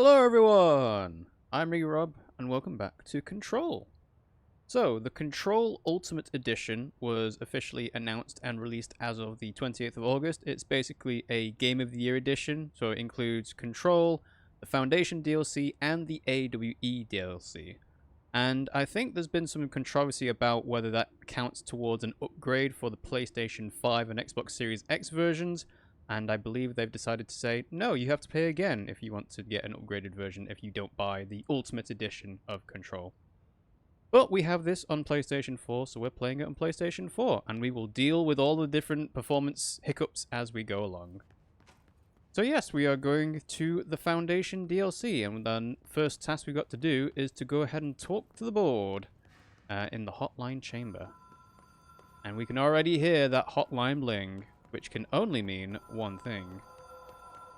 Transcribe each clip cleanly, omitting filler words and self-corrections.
Hello everyone! I'm RiggyRob and welcome back to Control. So, the Control Ultimate Edition was officially announced and released as of the 28th of August. It's basically a Game of the Year edition, so it includes Control, the Foundation DLC, and the AWE DLC. And I think there's been some controversy about whether that counts towards an upgrade for the PlayStation 5 and Xbox Series X versions. And I believe they've decided to say, no, you have to pay again if you want to get an upgraded version if you don't buy the Ultimate Edition of Control. But we have this on PlayStation 4, so we're playing it on PlayStation 4. And we will deal with all the different performance hiccups as we go along. So yes, we are going to the Foundation DLC. And the first task we got to do is to go ahead and talk to the board in the hotline chamber. And we can already hear that hotline bling, which can only mean one thing.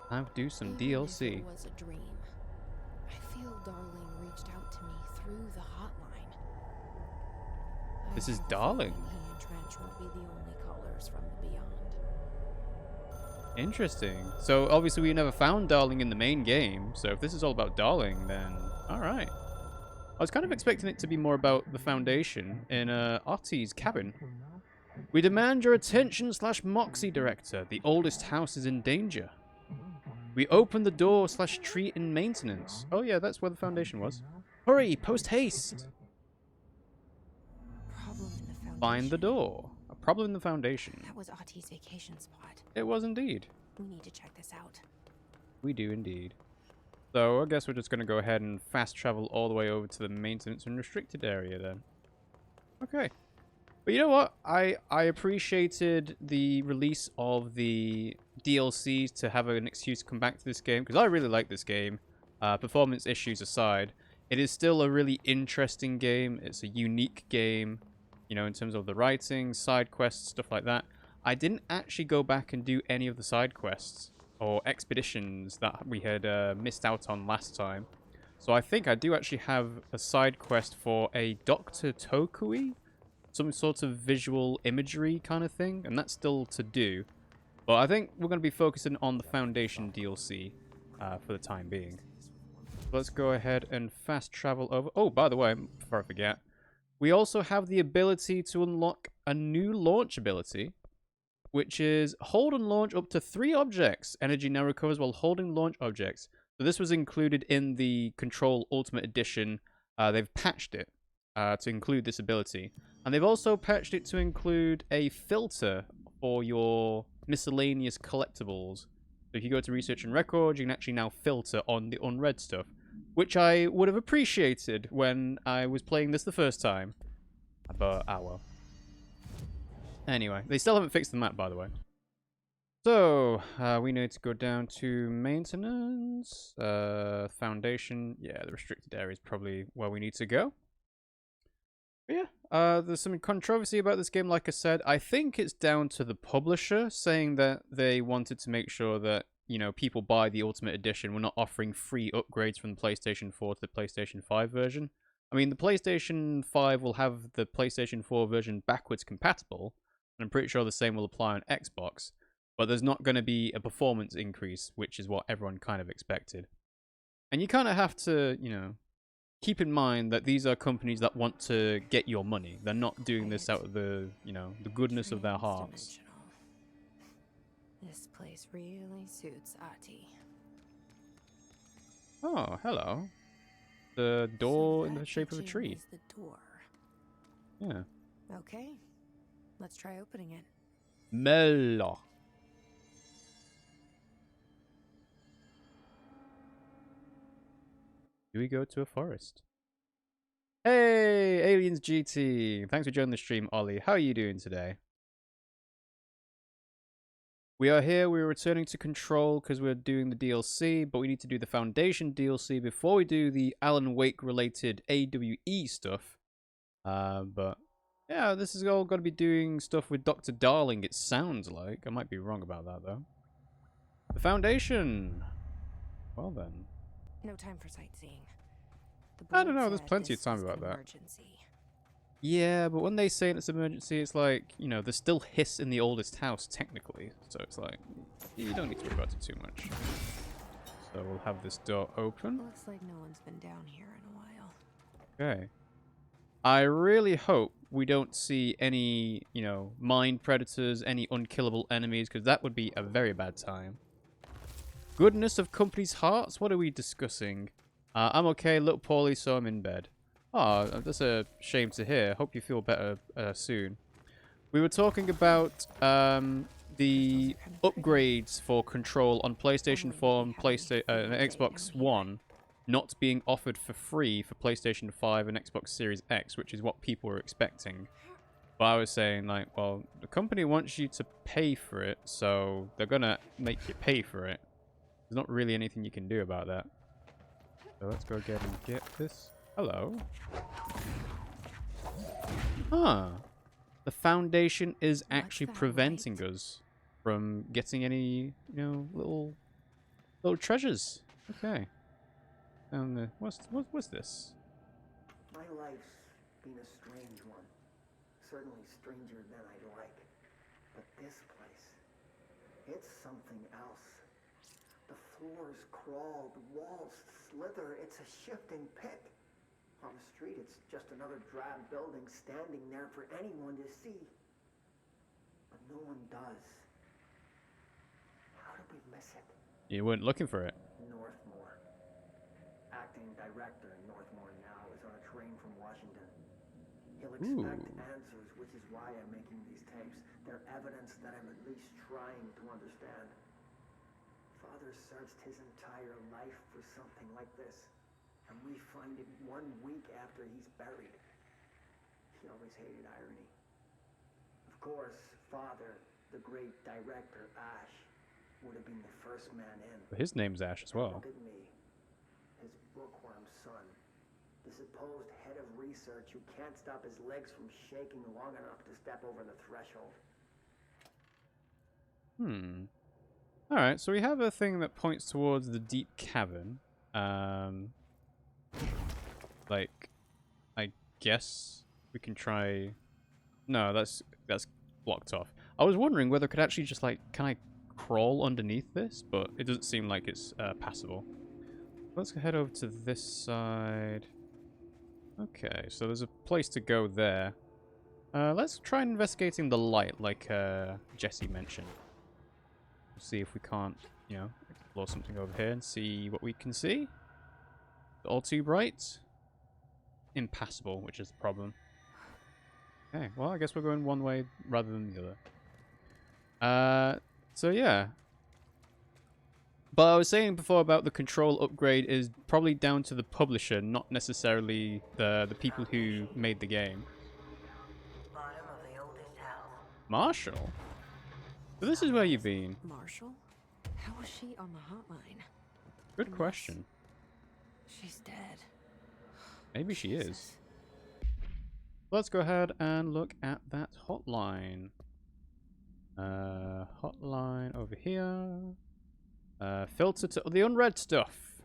I'll do some DLC. It was a dream. I feel Darling reached out to me through the hotline. This is Darling. He and Trench won't be the only callers from the beyond. Interesting. So obviously we never found Darling in the main game, so if this is all about Darling, then alright. I was kind of expecting it to be more about the Foundation in Artie's cabin. We demand your attention / Moxie Director. The oldest house is in danger. We open the door / tree in maintenance. Oh yeah, that's where the Foundation was. Hurry, post haste. Problem in the Foundation. Find the door. A problem in the Foundation. That was Artie's vacation spot. It was indeed. We need to check this out. We do indeed. So I guess we're just going to go ahead and fast travel all the way over to the maintenance and restricted area then. Okay. But you know what? I appreciated the release of the DLCs to have an excuse to come back to this game, because I really like this game. Performance issues aside, it is still a really interesting game. It's a unique game, you know, in terms of the writing, side quests, stuff like that. I didn't actually go back and do any of the side quests or expeditions that we had missed out on last time. So I think I do actually have a side quest for a Dr. Tokui, some sort of visual imagery kind of thing, and that's still to do. But I think we're going to be focusing on the Foundation DLC for the time being. Let's go ahead and fast travel over. Oh, by the way, before I forget, we also have the ability to unlock a new launch ability, which is hold and launch up to 3 objects. Energy now recovers while holding launch objects. So this was included in the Control Ultimate Edition. They've patched it to include this ability. And they've also patched it to include a filter for your miscellaneous collectibles. So if you go to Research and Records, you can actually now filter on the unread stuff, which I would have appreciated when I was playing this the first time. But, well. Anyway, they still haven't fixed the map, by the way. So, we need to go down to maintenance, Foundation. Yeah, the restricted area is probably where we need to go. But yeah, there's some controversy about this game, like I said. I think it's down to the publisher saying that they wanted to make sure that, you know, people buy the Ultimate Edition. We're not offering free upgrades from the PlayStation 4 to the PlayStation 5 version. I mean, the PlayStation 5 will have the PlayStation 4 version backwards compatible, and I'm pretty sure the same will apply on Xbox. But there's not going to be a performance increase, which is what everyone kind of expected. And you kind of have to, you know, keep in mind that these are companies that want to get your money. They're not doing this out of the, you know, the goodness of their hearts. This place really suits Artie. Oh, hello. The door in the shape of a tree. Is the door. Yeah. Okay. Let's try opening it. Mello. Do we go to a forest? Hey, Aliens GT. Thanks for joining the stream, Ollie. How are you doing today? We are here. We're returning to Control because we're doing the DLC, but we need to do the Foundation DLC before we do the Alan Wake-related AWE stuff. But yeah, this is all going to be doing stuff with Dr. Darling, it sounds like. I might be wrong about that, though. The Foundation. Well, then. No time for sightseeing. I don't know, there's plenty of time about that. Yeah, but when they say it's emergency, it's like, you know, there's still hiss in the oldest house, technically. So it's like, you don't need to worry about it too much. So we'll have this door open. Looks like no one's been down here in a while. Okay. I really hope we don't see any, you know, mind predators, any unkillable enemies, because that would be a very bad time. Goodness of company's hearts? What are we discussing? I'm okay, a little poorly, so I'm in bed. Oh, that's a shame to hear. Hope you feel better soon. We were talking about the upgrades for control on PlayStation 4 and Xbox One not being offered for free for PlayStation 5 and Xbox Series X, which is what people were expecting. But I was saying, like, well, the company wants you to pay for it, so they're gonna make you pay for it. There's not really anything you can do about that. So let's go ahead and get this. Hello. Huh. The Foundation is actually preventing us from getting any, you know, little treasures. Okay. And what's this? My life's been a strange one. Certainly stranger than I'd like. But this place, it's something else. The floors crawl, the walls slither. It's a shifting pit. On the street, it's just another drab building standing there for anyone to see. But no one does. How did we miss it? You weren't looking for it. Northmore. Acting director in Northmore now is on a train from Washington. He'll expect answers, which is why I'm making these tapes. They're evidence that I'm at least trying to understand. Father searched his entire life for something like this, and we find it 1 week after he's buried. He always hated irony. Of course, Father, the great director Ash, would have been the first man in. But his name's Ash as well. Look at me. His bookworm son. The supposed head of research who can't stop his legs from shaking long enough to step over the threshold. Alright, so we have a thing that points towards the deep cavern. Like, I guess we can try... No, that's blocked off. I was wondering whether I could actually just, like, can I crawl underneath this? But it doesn't seem like it's passable. Let's head over to this side. Okay, so there's a place to go there. Let's try investigating the light, like Jesse mentioned. See if we can't, you know, explore something over here and see what we can see. All too bright. Impassable, which is the problem. Okay, well, I guess we're going one way rather than the other. So yeah. But I was saying before about the control upgrade is probably down to the publisher, not necessarily the people who made the game. Bottom of the oldest house. Marshall? So this is where you've been. Marshall? How was she on the hotline? Good question. She's dead. Maybe she is. Jesus. Let's go ahead and look at that hotline. Hotline over here. Filter to the unread stuff.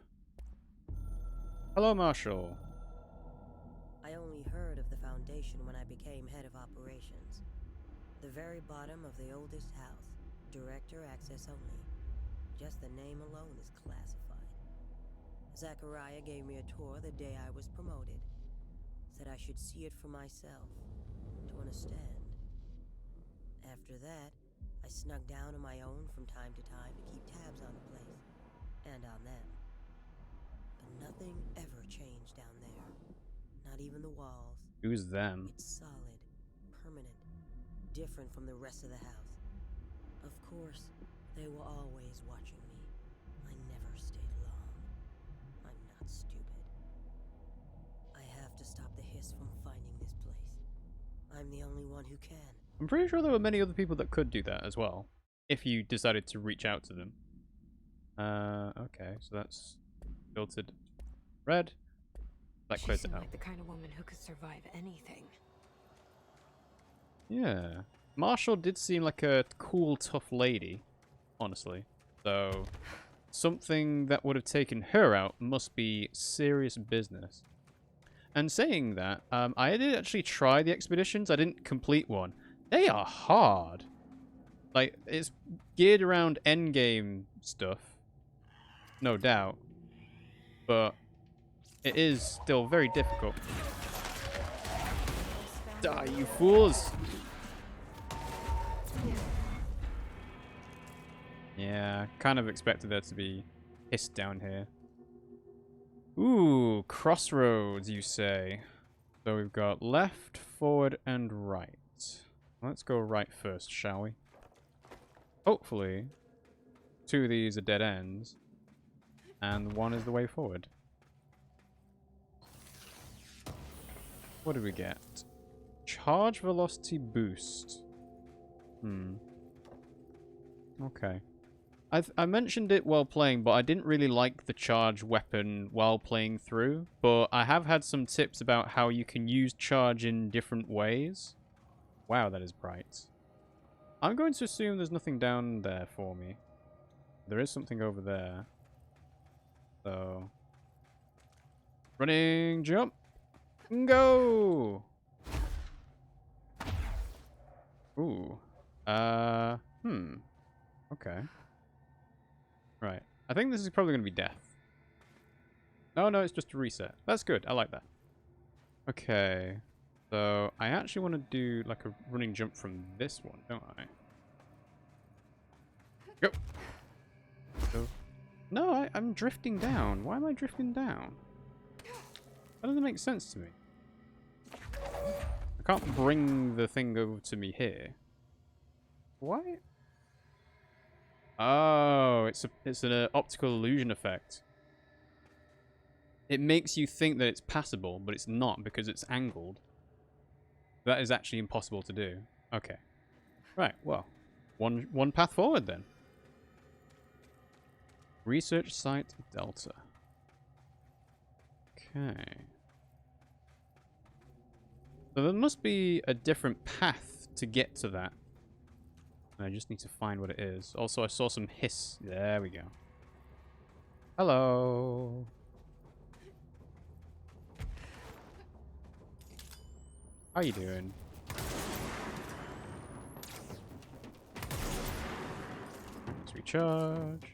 Hello, Marshall. I only heard of the Foundation when I became head of operations. The very bottom of the oldest house. Director access only. Just the name alone is classified. Zachariah gave me a tour the day I was promoted. Said I should see it for myself, to understand. After that, I snuck down on my own from time to time to keep tabs on the place, and on them. But nothing ever changed down there. Not even the walls. Who's them? It's solid, permanent, different from the rest of the house. Of course, they were always watching me. I never stayed long. I'm not stupid. I have to stop the hiss from finding this place. I'm the only one who can. I'm pretty sure there were many other people that could do that as well, if you decided to reach out to them. Okay, so that's filtered red. That She clears it seemed out. like the kind of woman who could survive anything. Yeah. Marshall did seem like a cool, tough lady, honestly. So, something that would have taken her out must be serious business. And saying that, I did actually try the expeditions. I didn't complete one. They are hard. Like, it's geared around endgame stuff. no doubt. But it is still very difficult. Die, you fools! Yeah, kind of expected there to be hiss down here. Ooh, crossroads, you say. So we've got left, forward, and right. Let's go right first, shall we? Hopefully, 2 of these are dead ends, and 1 is the way forward. What do we get? Charge velocity boost. Okay. I mentioned it while playing, but I didn't really like the charge weapon while playing through. But I have had some tips about how you can use charge in different ways. Wow, that is bright. I'm going to assume there's nothing down there for me. There is something over there. So... running, jump, go! Ooh. Okay. Right. I think this is probably going to be death. No, it's just a reset. That's good. I like that. Okay. So, I actually want to do like a running jump from this one, don't I? Go! Go. No, I'm drifting down. Why am I drifting down? That doesn't make sense to me. I can't bring the thing over to me here. Why? Oh, it's an optical illusion effect. It makes you think that it's passable, but it's not because it's angled. That is actually impossible to do. Okay. Right, well. One path forward then. Research site Delta. Okay. So there must be a different path to get to that. I just need to find what it is. Also, I saw some hiss. There we go. Hello. How you doing? Let's recharge.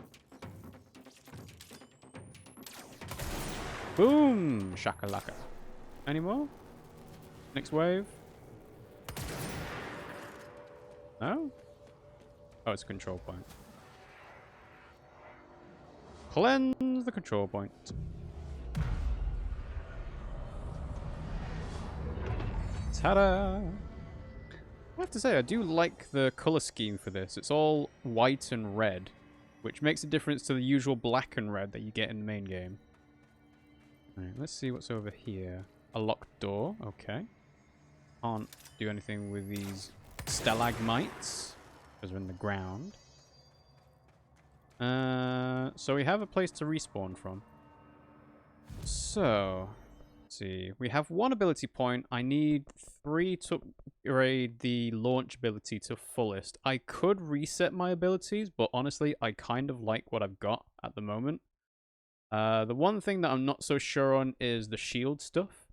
Boom! Shakalaka. Any more? Next wave? No? Oh, it's a control point. Cleanse the control point. Ta-da! I have to say, I do like the color scheme for this. It's all white and red, which makes a difference to the usual black and red that you get in the main game. Alright, let's see what's over here. A locked door, okay. Can't do anything with these stalagmites, because we're in the ground. So we have a place to respawn from. So, let's see. We have 1 ability point. I need 3 to upgrade the launch ability to fullest. I could reset my abilities, but honestly, I kind of like what I've got at the moment. The one thing that I'm not so sure on is the shield stuff,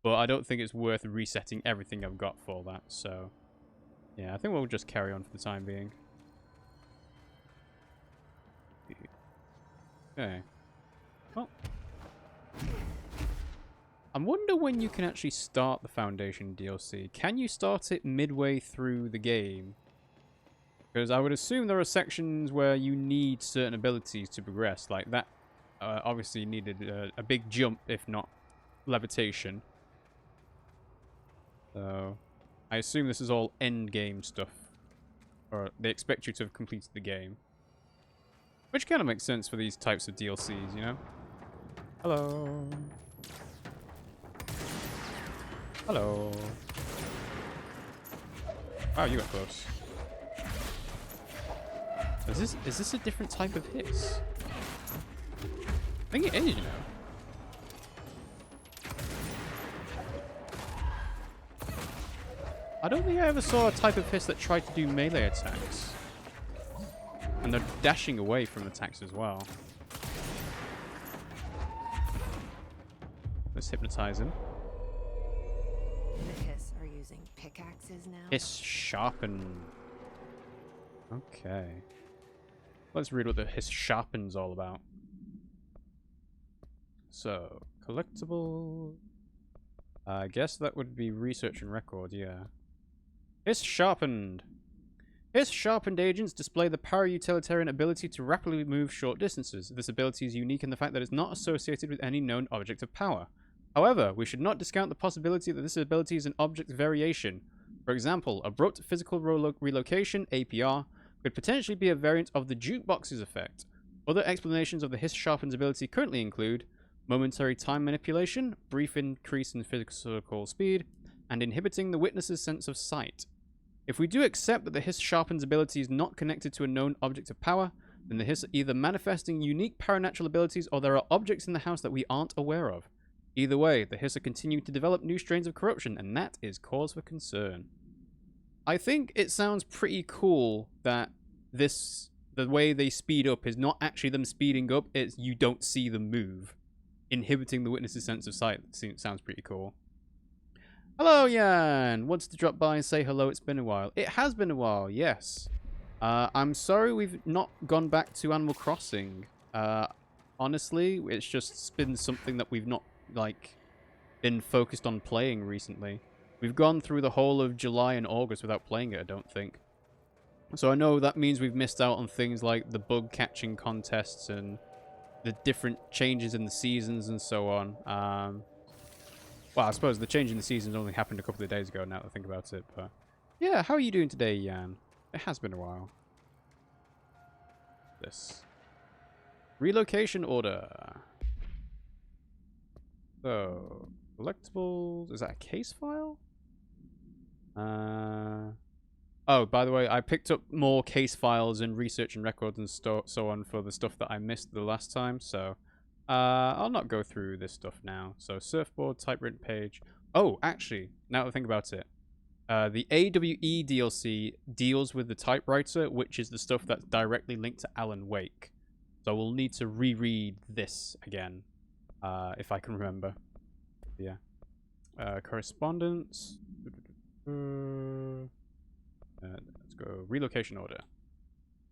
but I don't think it's worth resetting everything I've got for that, so yeah, I think we'll just carry on for the time being. Okay. Well, I wonder when you can actually start the Foundation DLC. Can you start it midway through the game? Because I would assume there are sections where you need certain abilities to progress, like that. Obviously needed a big jump, if not levitation. So, I assume this is all end game stuff. Or they expect you to have completed the game. Which kind of makes sense for these types of DLCs, you know? Hello. Hello. Wow, you got close. Is this a different type of hiss? I think it is, you know. I don't think I ever saw a type of hiss that tried to do melee attacks. And they're dashing away from attacks as well. Let's hypnotize him. The Hiss are using pickaxes now. Hiss sharpen. Okay. Let's read what the Hiss sharpen's all about. So, collectible. I guess that would be research and record, yeah. Hiss sharpened. Hiss sharpened agents display the para-utilitarian ability to rapidly move short distances. This ability is unique in the fact that it's not associated with any known object of power. However, we should not discount the possibility that this ability is an object variation. For example, abrupt physical relocation, APR, could potentially be a variant of the jukebox's effect. Other explanations of the Hiss sharpened ability currently include momentary time manipulation, brief increase in physical speed, and inhibiting the witness's sense of sight. If we do accept that the Hiss sharpened ability is not connected to a known object of power, then the Hiss are either manifesting unique paranatural abilities or there are objects in the house that we aren't aware of. Either way, the Hiss are continuing to develop new strains of corruption, and that is cause for concern. I think it sounds pretty cool that the way they speed up is not actually them speeding up, it's you don't see them move. Inhibiting the witness's sense of sight sounds pretty cool. Hello, Jan! Wants to drop by and say hello, it's been a while. It has been a while, yes. I'm sorry we've not gone back to Animal Crossing. Honestly, it's just been something that we've not, been focused on playing recently. We've gone through the whole of July and August without playing it, I don't think. So I know that means we've missed out on things like the bug catching contests and the different changes in the seasons and so on. Well, I suppose the change in the seasons only happened a couple of days ago now that I think about it. But yeah, how are you doing today, Jan? It has been a while. This. Relocation order. So, collectibles. Is that a case file? Oh, by the way, I picked up more case files and research and records and so on for the stuff that I missed the last time, so I'll not go through this stuff now. So, surfboard, typewritten page. Oh, actually, now that I think about it, the AWE DLC deals with the typewriter, which is the stuff that's directly linked to Alan Wake. So we'll need to reread this again, if I can remember. Yeah. Correspondence. Let's go. Relocation order.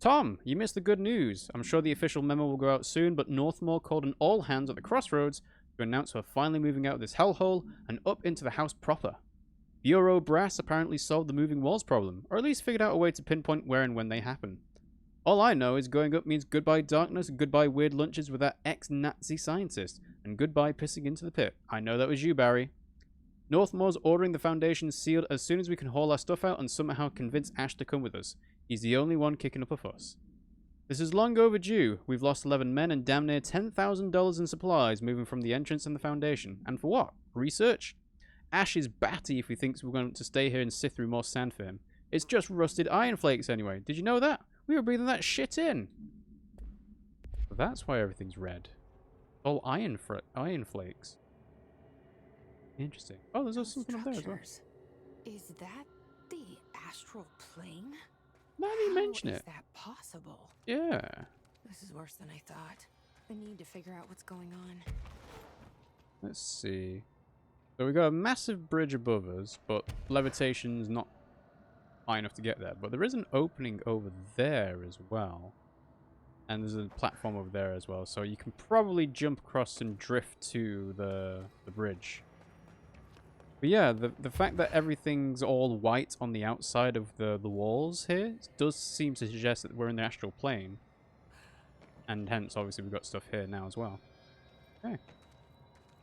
Tom, you missed the good news. I'm sure the official memo will go out soon, but Northmore called an all-hands at the crossroads to announce we're finally moving out of this hellhole and up into the house proper. Bureau brass apparently solved the moving walls problem, or at least figured out a way to pinpoint where and when they happen. All I know is going up means goodbye darkness, goodbye weird lunches with that ex-Nazi scientist, and goodbye pissing into the pit. I know that was you, Barry. Northmore's ordering the foundation sealed as soon as we can haul our stuff out and somehow convince Ash to come with us. He's the only one kicking up a fuss. This is long overdue. We've lost 11 men and damn near $10,000 in supplies moving from the entrance and the foundation. And for what? Research? Ash is batty if he thinks we're going to stay here and sift through more sand for him. It's just rusted iron flakes anyway. Did you know that? We were breathing that shit in. That's why everything's red. All iron flakes. Interesting. Oh, there's also something up there as well. Is that the astral plane? Now that you mention How it. is that possible? Yeah. This is worse than I thought. I need to figure out what's going on. Let's see. So we got a massive bridge above us, but levitation's not high enough to get there. But there is an opening over there as well. And there's a platform over there as well. So you can probably jump across and drift to the bridge. But yeah, the fact that everything's all white on the outside of the walls here does seem to suggest that we're in the astral plane. And hence, obviously, we've got stuff here now as well. Okay.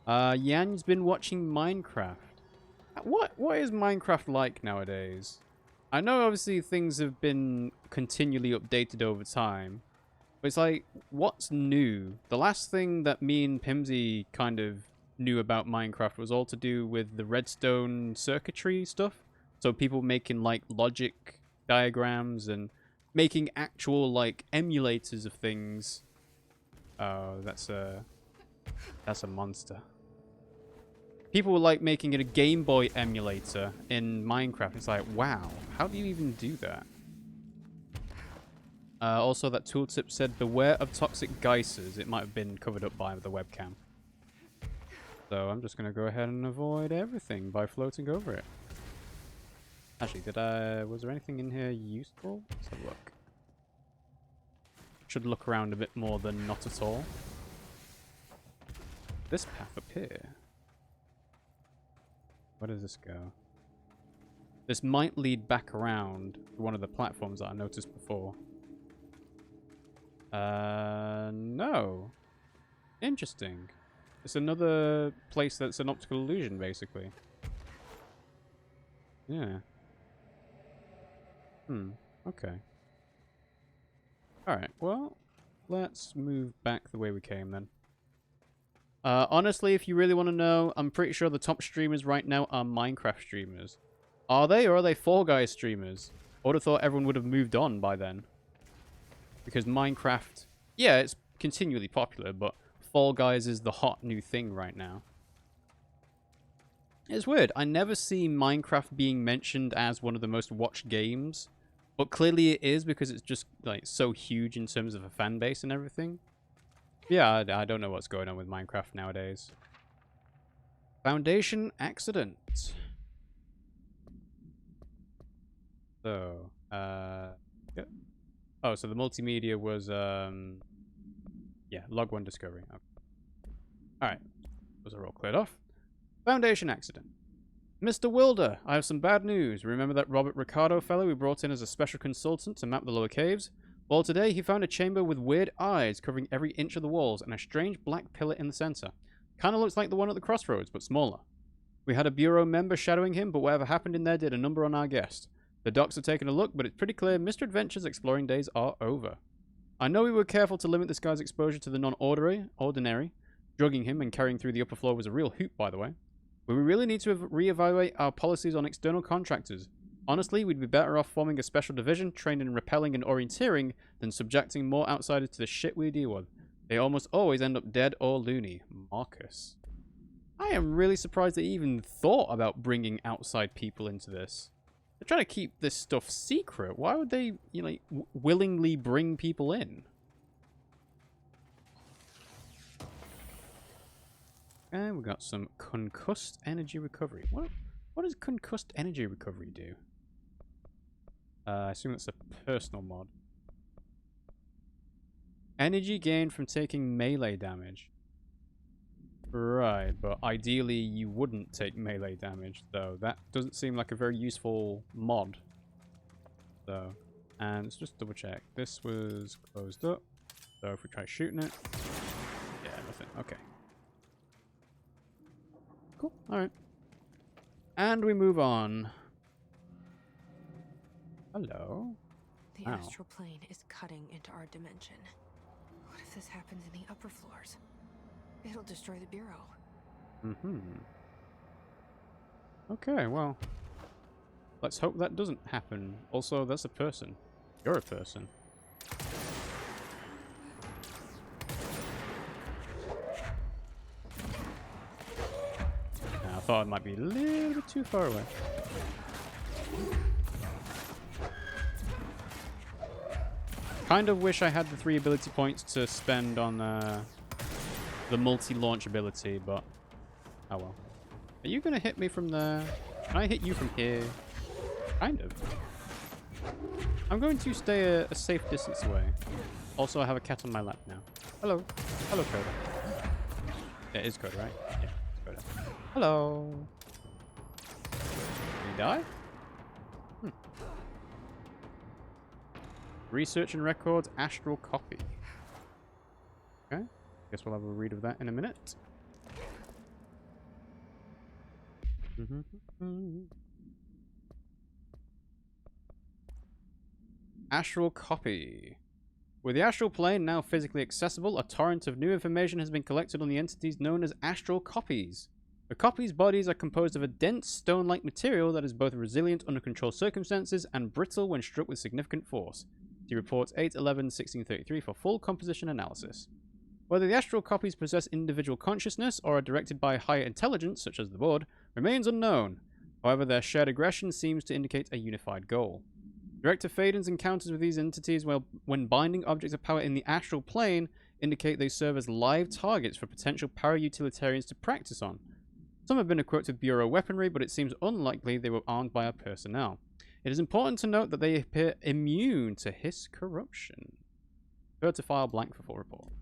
Yan's been watching Minecraft. What is Minecraft like nowadays? I know, obviously, things have been continually updated over time. But it's like, what's new? The last thing that me and Pimmsy kind of knew about Minecraft was all to do with the redstone circuitry stuff. So people making like logic diagrams and making actual like emulators of things. Oh, that's a monster. People were like making it a Game Boy emulator in Minecraft. It's like, wow, how do you even do that? Also, that tooltip said, beware of toxic geysers. It might have been covered up by the webcam. So I'm just going to go ahead and avoid everything by floating over it. Actually, was there anything in here useful? Let's have a look. Should look around a bit more than not at all. this path up here. Where does this go? This might lead back around to one of the platforms that I noticed before. No. Interesting. It's another place that's an optical illusion, basically. Yeah. Okay. Alright, well, let's move back the way we came then. Honestly, if you really want to know, I'm pretty sure the top streamers right now are Minecraft streamers. Are they, or are they Fall Guys streamers? I would have thought everyone would have moved on by then. Because Minecraft, yeah, it's continually popular, but Fall Guys is the hot new thing right now. It's weird. I never see Minecraft being mentioned as one of the most watched games. But clearly it is because it's just like so huge in terms of a fan base and everything. Yeah, I don't know what's going on with Minecraft nowadays. Foundation accident. So, yeah. Oh, so the multimedia was, yeah, log 1 discovery. Okay. Alright, those are all cleared off. Foundation accident. Mr. Wilder, I have some bad news. Remember that Robert Ricardo fellow we brought in as a special consultant to map the lower caves? Well, today he found a chamber with weird eyes covering every inch of the walls and a strange black pillar in the center. Kinda looks like the one at the crossroads, but smaller. We had a bureau member shadowing him, but whatever happened in there did a number on our guest. The docs are taking a look, but it's pretty clear Mr. Adventure's exploring days are over. I know we were careful to limit this guy's exposure to the non-ordinary. Drugging him and carrying through the upper floor was a real hoot, by the way. But we really need to reevaluate our policies on external contractors. Honestly, we'd be better off forming a special division trained in repelling and orienteering than subjecting more outsiders to the shit we deal with. They almost always end up dead or loony. Marcus. I am really surprised they even thought about bringing outside people into this. They're trying to keep this stuff secret. Why would they, you know, willingly bring people in? And we got some concussed energy recovery. What does concussed energy recovery do? I assume that's a personal mod. Energy gained from taking melee damage. Right, but ideally you wouldn't take melee damage, though. That doesn't seem like a very useful mod. So, and let's just double check. This was closed up. So if we try shooting it, yeah, nothing. Okay. Cool. Alright. And we move on. Hello. The astral plane is cutting into our dimension. What if this happens in the upper floors? It'll destroy the bureau. Okay, well. Let's hope that doesn't happen. Also, that's a person. You're a person. I thought it might be a little bit too far away. Kind of wish I had the 3 ability points to spend on the multi-launch ability, but oh well. Are you going to hit me from there? Can I hit you from here? Kind of. I'm going to stay a safe distance away. Also, I have a cat on my lap now. Hello. Hello, Coda. Yeah, it is Coda, right? Yeah, it's Coda. Hello. Did he die? Research and records, astral copy. Okay. Guess we'll have a read of that in a minute. Astral copy. With the astral plane now physically accessible, a torrent of new information has been collected on the entities known as astral copies. The copies' bodies are composed of a dense stone-like material that is both resilient under controlled circumstances and brittle when struck with significant force. See reports 8/11/1633 for full composition analysis. Whether the astral copies possess individual consciousness or are directed by higher intelligence, such as the board, remains unknown. However, their shared aggression seems to indicate a unified goal. Director Faden's encounters with these entities when binding objects of power in the astral plane indicate they serve as live targets for potential para-utilitarians to practice on. Some have been equipped with Bureau weaponry, but it seems unlikely they were armed by our personnel. It is important to note that they appear immune to his corruption. Prefer to file blank for full report.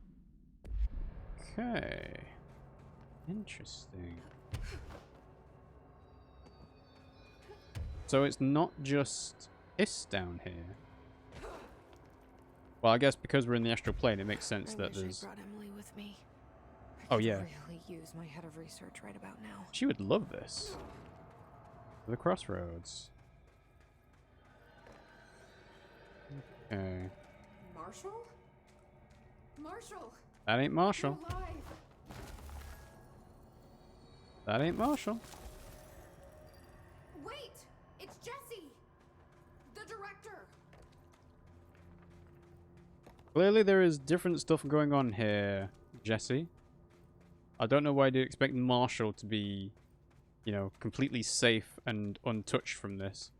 Okay. Interesting. So it's not just this down here. Well, I guess because we're in the astral plane, it makes sense that there's... I brought Emily with me. Oh, yeah. Really use my head of research right about now. She would love this. The crossroads. Okay. Marshall? Marshall! That ain't Marshall. You're alive. That ain't Marshall. Wait! It's Jesse! The director! Clearly there is different stuff going on here, Jesse. I don't know why you expect Marshall to be, you know, completely safe and untouched from this.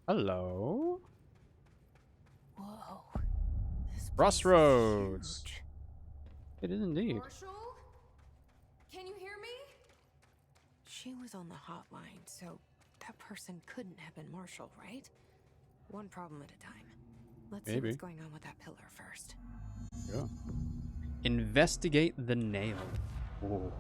Hello? Whoa. This Crossroads. place is huge. It is indeed. Marshall? Can you hear me? She was on the hotline, so that person couldn't have been Marshall, right? One problem at a time. Let's see what's going on with that pillar first. Sure. Investigate the nail. Oh.